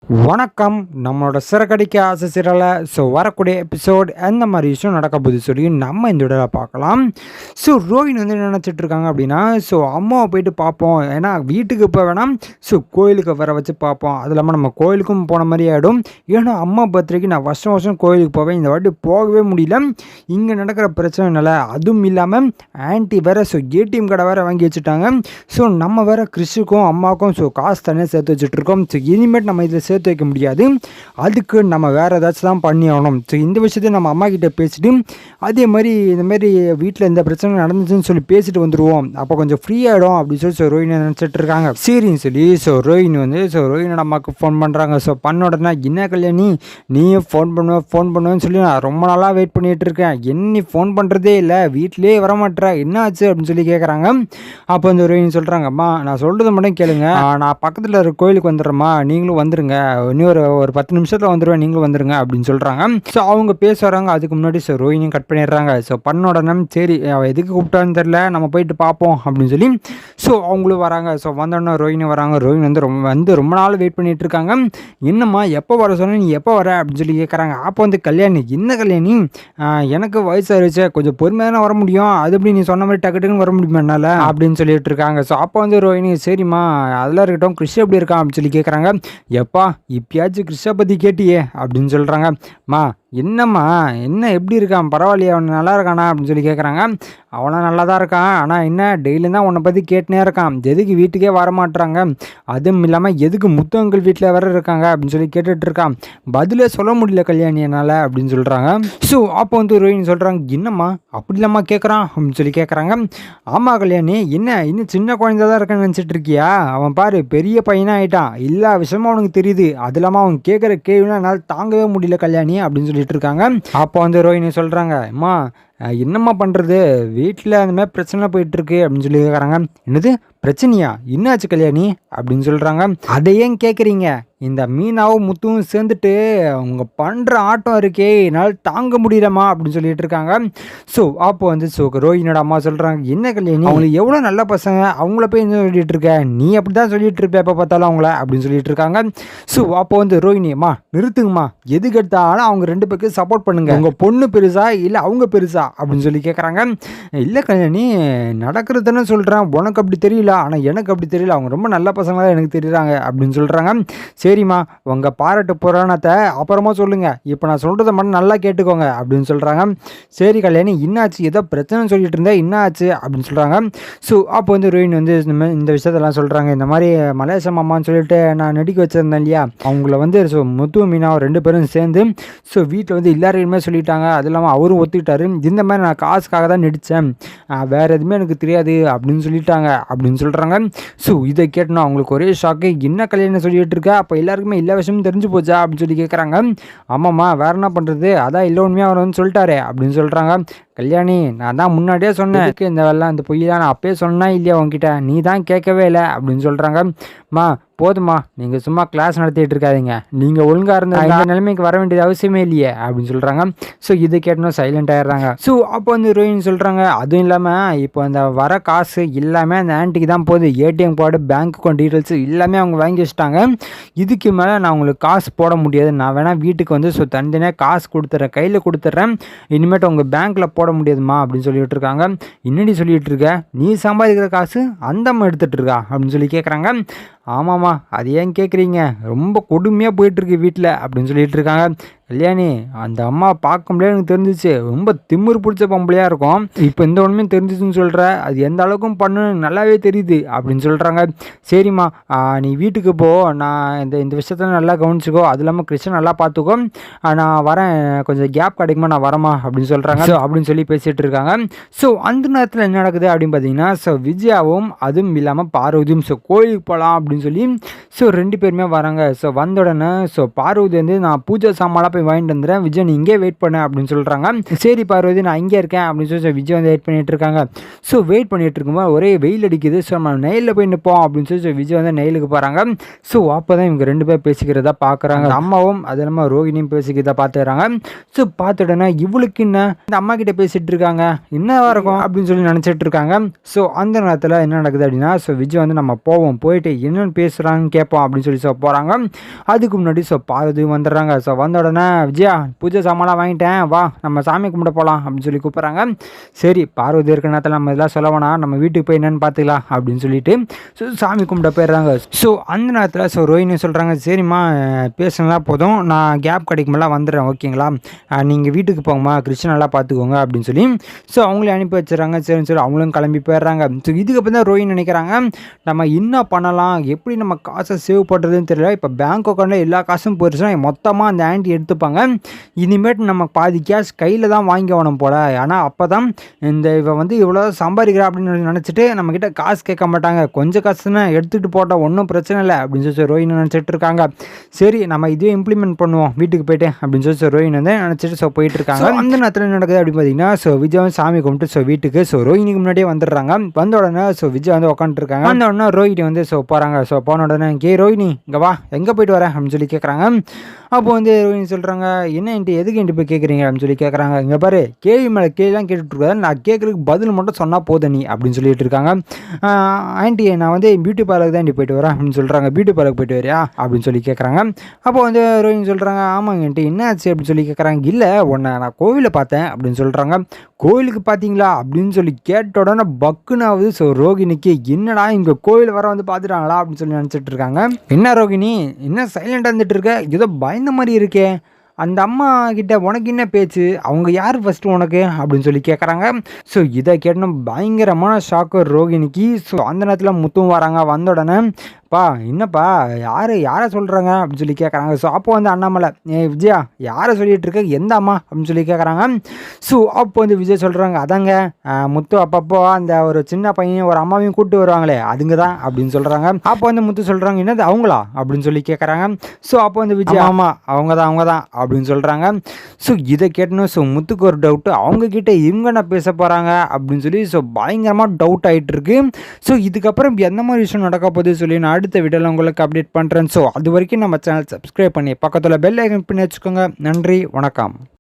வணக்கம். நம்மளோட சிறகடிக்க ஆசை சிறல வரக்கூடிய எபிசோட் எந்த மாதிரி விஷயம் நடக்க போகுது சொல்லி நம்ம இந்த வீடியோவில் பார்க்கலாம். ரோஹிணி வந்து என்ன நினச்சிட்டு இருக்காங்க அப்படின்னா, அம்மாவை போயிட்டு பார்ப்போம். ஏன்னா வீட்டுக்கு இப்போ வேணாம், கோயிலுக்கு வர வச்சு பார்ப்போம். அது இல்லாமல் நம்ம கோயிலுக்கும் போன மாதிரி ஆகிடும். ஏன்னா அம்மா பர்த்டேக்கு நான் வருஷம் வருஷம் கோயிலுக்கு போவேன். இந்த வாட்டி போகவே முடியல. இங்கே நடக்கிற பிரச்சனைனால அதுவும் இல்லாமல் ஆன்ட்டி வேறு ஏடிஎம் கடை வேறு வாங்கி வச்சுட்டாங்க. நம்ம வேறு கிறிஸுக்கும் அம்மாவுக்கும் காசு தனியாக சேர்த்து வச்சுட்ருக்கோம். இனிமேட் நம்ம இதில் சேர்த்து வைக்க முடியாது. அதுக்கு நம்ம வேறு ஏதாச்சும் தான் பண்ணி ஆகணும். இந்த விஷயத்தை நம்ம அம்மா கிட்டே பேசிட்டு அதே மாதிரி இந்த மாதிரி வீட்டில் இந்த பிரச்சனை நடந்துச்சுன்னு சொல்லி பேசிட்டு வந்துடுவோம். அப்போ கொஞ்சம் ஃப்ரீ ஆகிடும் அப்படின்னு சொல்லி ரோஹிணி நினச்சிட்டு இருக்காங்க. சரின்னு சொல்லி ரோஹிணி வந்து ரோஹிணியோட அம்மாவுக்கு ஃபோன் பண்ணுறாங்க. பண்ண உடனே என்ன கல்யாணி நீயும் ஃபோன் பண்ணுவேன்னு சொல்லி நான் ரொம்ப நாளாக வெயிட் பண்ணிகிட்டு இருக்கேன். என்ன ஃபோன் பண்ணுறதே இல்லை, வீட்டிலே வரமாட்டேற, என்ன ஆச்சு அப்படின்னு சொல்லி கேட்குறாங்க. அப்போ வந்து ரோஹிணி சொல்கிறாங்க, அம்மா நான் சொல்கிறது மட்டும் கேளுங்க, நான் பக்கத்தில் இருக்க கோயிலுக்கு வந்துடுறேம்மா, நீங்களும் வந்துடுங்க, இன்னும் ஒரு 10 நிமிஷத்தில் வந்துடுவேன், நீங்களும் வந்துடுங்க அப்படின்னு சொல்கிறாங்க. அவங்க பேச வராங்க. அதுக்கு முன்னாடி ரோஹிணியும் கட் பண்ணிடுறாங்க. பண்ண உடனே சரி அவள் எதுக்கு கூப்பிட்டான்னு தெரில, நம்ம போயிட்டு பார்ப்போம் அப்படின்னு சொல்லி அவங்களும் வராங்க. வந்தோடனே ரோஹிணி வராங்க. ரோஹிணி வந்து ரொம்ப நாள் வெயிட் பண்ணிட்டு இருக்காங்க. என்னம்மா எப்போ வர சொன்ன, நீ எப்போ வர அப்படின்னு சொல்லி கேட்குறாங்க. அப்போ வந்து கல்யாணி, என்ன கல்யாணி எனக்கு வயசாகிடுச்சு, கொஞ்சம் பொறுமையாக தானே வர முடியும், அது எப்படி நீ சொன்ன மாதிரி டக்குன்னு வர முடியுமா என்னால் அப்படின்னு சொல்லிட்டு இருக்காங்க. அப்போ வந்து ரோஹிணி சரிம்மா அதெல்லாம் இருக்கட்டும், கிறிஷ் எப்படி இருக்கான் அப்படின்னு சொல்லி கேட்குறாங்க. எப்பா இப்பயாச்சும் கிறிஷை பற்றி கேட்டியே அப்படின்னு சொல்கிறாங்க. மா என்னம்மா என்ன எப்படி இருக்கான், பரவாயில்லையே, அவன் நல்லா இருக்கானா அப்படின்னு சொல்லி கேட்குறாங்க. அவனும் நல்லா தான் இருக்கான், ஆனால் என்ன டெய்லியும் தான் உன்னை பற்றி கேட்டுனே இருக்கான், எதுக்கு வீட்டுக்கே வரமாட்டுறாங்க, அதுவும் இல்லாமல் எதுக்கு முத்தங்கள் வீட்டில் வேற இருக்காங்க அப்படின்னு சொல்லி கேட்டுட்டு இருக்கான், பதிலே சொல்ல முடியல கல்யாணி என்னால் அப்படின்னு சொல்கிறாங்க. அப்போ வந்து ரோஹிணி சொல்கிறாங்க, என்னம்மா அப்படி இல்லாமா கேட்குறான் அப்படின்னு சொல்லி கேட்குறாங்க. ஆமாம் கல்யாணி, என்ன இன்னும் சின்ன குழந்தை தான் இருக்கான்னு நினச்சிட்டு இருக்கியா, அவன் பாரு பெரிய பையனாக ஆகிட்டான், எல்லா விஷயமும் அவனுக்கு தெரியுது, அது இல்லாமல் அவன் கேட்குற கேள்விலாம் என்னால் தாங்கவே முடியல கல்யாணி அப்படின்னு சொல்லிட்டு இருக்காங்க. அப்போ வந்து ரோஹிணி சொல்கிறாங்க, அம்மா என்னம்மா பண்ணுறது, வீட்டில் அந்த மாதிரி பிரச்சனை போயிட்டுருக்கு அப்படின்னு சொல்லி கேட்குறாங்க. என்னது பிரச்சனையா, என்னாச்சு கல்யாணி அப்படின்னு சொல்கிறாங்க. அதை ஏன் கேட்குறீங்க, இந்த மீனாவும் முத்துவும் சேர்ந்துட்டு அவங்க பண்ணுற ஆட்டம் இருக்கே என்னால் தாங்க முடியலம்மா அப்படின்னு சொல்லிட்டு இருக்காங்க. அப்போ வந்து ரோஹிணியோட அம்மா சொல்கிறாங்க, என்ன கல்யாணி அவங்களுக்கு எவ்வளோ நல்ல பசங்க, அவங்கள போய் என்ன சொல்லிட்டு இருக்க, நீ அப்படி தான் சொல்லிட்டு இருப்ப எப்போ பார்த்தாலும் அவங்கள அப்படின்னு சொல்லிட்டு இருக்காங்க. அப்போ வந்து ரோஹிணி, அம்மா நிறுத்துங்கம்மா, எதுக்கு எடுத்தாலும் அவங்க 2 பேருக்கு சப்போர்ட் பண்ணுங்க, உங்கள் பொண்ணு பெருசா இல்லை அவங்க பெருசா அப்படின்னு சொல்லி கேட்குறாங்க. இல்லை கல்யாணி நடக்கிறது தானே சொல்கிறேன், உனக்கு அப்படி தெரியல, ஆனால் எனக்கு அப்படி தெரியல, அவங்க ரொம்ப நல்ல பசங்களாக எனக்கு தெரியுறாங்க அப்படின்னு சொல்கிறாங்க. சரிம்மா உங்கள் பாராட்டு புராணத்தை அப்புறமா சொல்லுங்கள், இப்போ நான் சொல்கிறத மட்டும் நல்லா கேட்டுக்கோங்க அப்படின்னு சொல்கிறாங்க. சரி கல்யாணி என்னாச்சு, ஏதோ பிரச்சனை சொல்லிட்டு இருந்தேன், என்ன ஆச்சு அப்படின்னு சொல்கிறாங்க. அப்போ வந்து ரோஹிணி வந்து இந்த விஷயத்தெல்லாம் சொல்கிறாங்க. இந்த மாதிரி மலேசியா மாமான்னு சொல்லிட்டு நான் நடிக்க வச்சுருந்தேன் இல்லையா, அவங்கள வந்து முத்து மீனா 2 பேரும் சேர்ந்து வீட்டில் வந்து எல்லாரையுமே சொல்லிட்டாங்க, அது இல்லாமல் அவரும் ஒத்துக்கிட்டாரு, இந்த மாதிரி நான் காசுக்காக தான் நடித்தேன், வேறு எதுவுமே எனக்கு தெரியாது அப்படின்னு சொல்லிட்டாங்க அப்படின்னு சொல்கிறாங்க. இதை கேட்டோன்னா அவங்களுக்கு ஒரே ஷாக்கு, என்ன கல்யாணம் சொல்லிட்டு இருக்கா, அப்போ எல்லாருக்குமே எல்லா விஷயமும் தெரிஞ்சு போச்சா அப்படின்னு சொல்லி கேட்குறாங்க. ஆமாம்மா வேறு என்ன பண்ணுறது, அதான் இல்லை உண்மையாக அவர் வந்து சொல்லிட்டாரே அப்படின்னு சொல்கிறாங்க. கல்யாணி நான் தான் முன்னாடியே சொன்னேன், இந்த வெள்ளம் இந்த பொய் தான், நான் அப்பயே சொன்னா இல்லையா உங்ககிட்ட, நீ தான் கேட்கவே இல்லை அப்படின்னு சொல்கிறாங்க. மா போதுமா நீங்கள் சும்மா கிளாஸ் நடத்திட்டு இருக்காதீங்க, நீங்கள் ஒழுங்காக இருந்த இந்த நிலைமைக்கு வர வேண்டியது அவசியமே இல்லையே அப்படின்னு சொல்கிறாங்க. இதை கேட்டணும் சைலண்ட் ஆகிடுறாங்க. அப்போ வந்து ரோஹிணி சொல்கிறாங்க, அதுவும் இல்லாமல் இப்போ அந்த வர காசு எல்லாமே அந்த ஆன்ட்டிக்கு தான் போகுது, ATM card bank account details எல்லாமே அவங்க வாங்கி வச்சுட்டாங்க, இதுக்கு மேலே நான் உங்களுக்கு காசு போட முடியாது, நான் வேணால் வீட்டுக்கு வந்து தனித்தனியாக காசு கொடுத்துட்றேன், கையில் கொடுத்துட்றேன், இனிமேட்டு உங்கள் பேங்க்கில் போட முடியாதுமா அப்படின்னு சொல்லிட்டு இருக்காங்க. என்னடி சொல்லிட்டு இருக்க, நீ சம்பாதிக்கிற காசு அந்த அம்மா எடுத்துகிட்டு இருக்கா அப்படின்னு சொல்லி கேட்குறாங்க. ஆமாம்மா அது ஏன் கேட்குறீங்க, ரொம்ப கொடுமையாக போயிட்டுருக்கு வீட்டில் அப்படின்னு சொல்லிட்டு இருக்காங்க. கல்யாணி அந்த அம்மா பார்க்க முடியாது எனக்கு தெரிஞ்சிச்சு, ரொம்ப திமிரு பிடிச்ச பொம்பளையாக இருக்கும், இப்போ இந்த ஒன்றுமே தெரிஞ்சிச்சுன்னு சொல்கிற, அது எந்த அளவுக்கும் பண்ணு நல்லாவே தெரியுது அப்படின்னு சொல்கிறாங்க. சரிம்மா நீ வீட்டுக்கு போ, நான் இந்த விஷயத்த நல்லா கவனிச்சிக்கோ, அது இல்லாமல் கிறிஸ்டன் நல்லா பார்த்துக்கோ, நான் வரேன், கொஞ்சம் கேப் கிடைக்குமா நான் வரமா அப்படின்னு சொல்கிறாங்க. அப்படின்னு சொல்லி பேசிகிட்டு இருக்காங்க. அந்த நேரத்தில் என்ன நடக்குது அப்படின்னு பார்த்தீங்கன்னா, விஜயாவும் அதுவும் இல்லாமல் பார்வதியும் கோயிலுக்கு போகலாம் அப்படின்னு சொல்லி 2 பேருமே வராங்க. வந்த உடனே பார்வதி வந்து நான் பூஜை சாமான்லாம் போய் வாங்கிட்டு வந்துடுறேன், விஜய் நீ இங்கே வெயிட் பண்ணு அப்படின்னு சொல்கிறாங்க. சரி பார்வதி நான் இங்கே இருக்கேன் அப்படின்னு சொல்லி விஜய் வந்து வெயிட் பண்ணிட்டு இருக்காங்க. ஸோ வெயிட் பண்ணிட்டு இருக்கும்போது ஒரே வெயில் அடிக்குது. ஸோ நம்ம நெயிலில் போய் நிற்போம் அப்படின்னு சொல்லி விஜய் வந்து நெயிலுக்கு போகிறாங்க. ஸோ அப்போ தான் இவங்க 2 பேர் பேசிக்கிறதா பார்க்குறாங்க. அம்மாவும் அது இல்லாமல் ரோஹிணியும் பேசிக்கிறதா பார்த்துக்கிறாங்க. ஸோ பார்த்துட்டோன்னா இவளுக்கு என்ன இந்த அம்மா கிட்ட பேசிகிட்டு இருக்காங்க, என்னவா இருக்கும் அப்படின்னு சொல்லி நினச்சிட்டு இருக்காங்க. ஸோ அந்த நேரத்தில் என்ன நடக்குது அப்படின்னா, ஸோ விஜய் வந்து நம்ம போவோம், போயிட்டு என்னென்னு பேசுகிறாங்கன்னு கேட்போம் அப்படின்னு சொல்லி போகிறாங்க. அதுக்கு முன்னாடி பார்வதி வந்துடுறாங்க. ஸோ வந்த உடனே விஜயா பூஜை சாமான்லாம் வாங்கிட்டேன், வா நம்ம சாமி கும்பிட போகலாம் அப்படின்னு சொல்லி கூப்பிட்றாங்க. சரி பார்வதி இருக்கிற நேரத்தில் நம்ம இதெல்லாம் சொல்ல வேணாம், நம்ம வீட்டுக்கு போய் என்னென்னு பார்த்துக்கலாம் அப்படின்னு சொல்லிட்டு சாமி கும்பிட போயிடுறாங்க. ஸோ அந்த நேரத்தில் ரோஹிணி சொல்கிறாங்க, சரிம்மா பேசுனலாம் போதும், நான் கேப் கிடைக்கும்போலாம் வந்துடுறேன் ஓகேங்களா, நீங்கள் வீட்டுக்கு போங்கம்மா, கிருஷ்ணனெல்லாம் பார்த்துக்கோங்க அப்படின்னு சொல்லி அவங்களே அனுப்பி வச்சுறாங்க. சரின்னு சொல்லி அவங்களும் கிளம்பி போயிடுறாங்க. ஸோ இதுக்கப்புறம் தான் ரோஹிணி நினைக்கிறாங்க, நம்ம என்ன பண்ணலாம், எப்படி நம்ம காசை சேவ் பண்ணுறதுன்னு தெரியல, இப்போ பேங்க் அக்கௌண்ட்டில் எல்லா காசும் போயிடுச்சுன்னா மொத்தமாக அந்த ஆண்டி எடுத்துப்பாங்க, இனிமேட்டு நம்ம பாதி கேஷ் கையில் தான் வாங்கி வரணும் போல், ஆனால் அப்போ தான் இந்த இவன் வந்து இவ்வளோ சம்பாதிக்கிறா அப்படின்னு நினச்சிட்டு நம்மக்கிட்ட காசு கேட்க மாட்டாங்க, கொஞ்சம் காசுன்னு எடுத்துகிட்டு போட்டால் ஒன்றும் பிரச்சனை இல்லை அப்படின்னு சொல்லி ரோஹிணி நினச்சிட்டு இருக்காங்க. சரி நம்ம இதுவே இம்ப்ளிமெண்ட் பண்ணுவோம் வீட்டுக்கு போய்ட்டு அப்படின்னு சொல்லி ரோஹிணி வந்து நினச்சிட்டு போயிட்டு இருக்காங்க. அந்த நேரத்தில் நடக்குது அப்படின்னு பார்த்தீங்கன்னா, விஜய் சாமி கும்பிட்டு வீட்டுக்கு ரோஹிணிக்கு முன்னாடியே வந்துடுறாங்க. வந்த உடனே விஜய் வந்து உட்காந்துருக்காங்க. வந்த உடனே ரோஹிணி வந்து போகிறாங்க. போன உடனே ரோஹிணி இங்கே வா, எங்கே போயிட்டு வரேன் அப்படின்னு சொல்லி கேட்குறாங்க. அப்போ வந்து ரோஹிணி சொல்கிறாங்க, என்ன எதுக்கு என்கிட்ட போய் கேட்குறீங்க அப்படின்னு சொல்லி கேட்குறாங்க. இங்கே பாரு கேள்வி மேலே கேள்விலாம் கேட்டுட்ருக்காது, நான் கேட்குறதுக்கு பதில் மட்டும் சொன்னால் போதும் நீ அப்படின்னு சொல்லிட்டு இருக்காங்க. ஆண்டி நான் வந்து பியூட்டி பார்லருக்கு தான் போயிட்டு வரேன் அப்படின்னு சொல்கிறாங்க. பியூட்டி பார்லருக்கு போயிட்டு வரியா அப்படின்னு சொல்லி கேட்குறாங்க. அப்போ வந்து ரோஹிணி சொல்கிறாங்க, ஆமாங்க ஆண்டி என்ன ஆச்சு அப்படின்னு சொல்லி கேட்குறாங்க. இல்லை உன்னை நான் கோவிலில் பார்த்தேன் அப்படின்னு சொல்கிறாங்க. கோவிலுக்கு பார்த்தீங்களா அப்படின்னு சொல்லி கேட்ட உடனே பக்குன்னு ஆகுது. ரோஹிணிக்கு என்னடா இங்கே கோவில் வர வந்து பார்த்துட்டாங்களா அப்படின்னு சொல்லி நினச்சிட்டு இருக்காங்க. என்ன ரோஹிணி என்ன சைலண்டாக இருந்துட்டு இருக்க, ஏதோ பயந்த மாதிரி இருக்கே, அந்த அம்மா கிட்ட உனக்கு என்ன பேச்சு, அவங்க யார் ஃபஸ்ட்டு உனக்கு அப்படின்னு சொல்லி கேட்குறாங்க. இதை கேட்டோம் பயங்கரமான ஷாக்கு ரோஹிணிக்கு. அந்த நேரத்தில் முத்தும் வராங்க. வந்த உடனே என்னப்பா யாரை சொல்கிறாங்க அப்படின்னு சொல்லி கேட்குறாங்க. அப்போ வந்து அண்ணாமலை, விஜயா யாரை சொல்லிகிட்டு இருக்க, எந்த அம்மா அப்படின்னு சொல்லி கேட்குறாங்க. அப்போ வந்து விஜய் சொல்கிறாங்க, அதாங்க முத்து அப்பப்போ அந்த ஒரு சின்ன பையனையும் ஒரு அம்மாவையும் கூப்பிட்டு வருவாங்களே அதுங்க தான் அப்படின்னு சொல்கிறாங்க. அப்போ வந்து முத்து சொல்கிறாங்க, என்னது அவங்களா அப்படின்னு சொல்லி கேட்குறாங்க. அப்போ வந்து விஜய் ஆமாம் அவங்க தான் அப்படின்னு சொல்கிறாங்க. இதை கேட்டணும் முத்துக்கு ஒரு டவுட்டு, அவங்கக்கிட்ட இவங்க என்ன பேச போகிறாங்க அப்படின்னு சொல்லி பயங்கரமாக டவுட் ஆகிட்டு இருக்கு. இதுக்கப்புறம் எந்த மாதிரி விஷயம் நடக்க போகுது சொல்லி நான் அடுத்த வீடியோவில் உங்களுக்கு அப்டேட் பண்ணுறேன். அது வரைக்கும் நம்ம சேனல் சப்ஸ்கிரைப் பண்ணி பக்கத்தில் பெல் ஐக்கன் பண்ணி வச்சுக்கோங்க. நன்றி, வணக்கம்.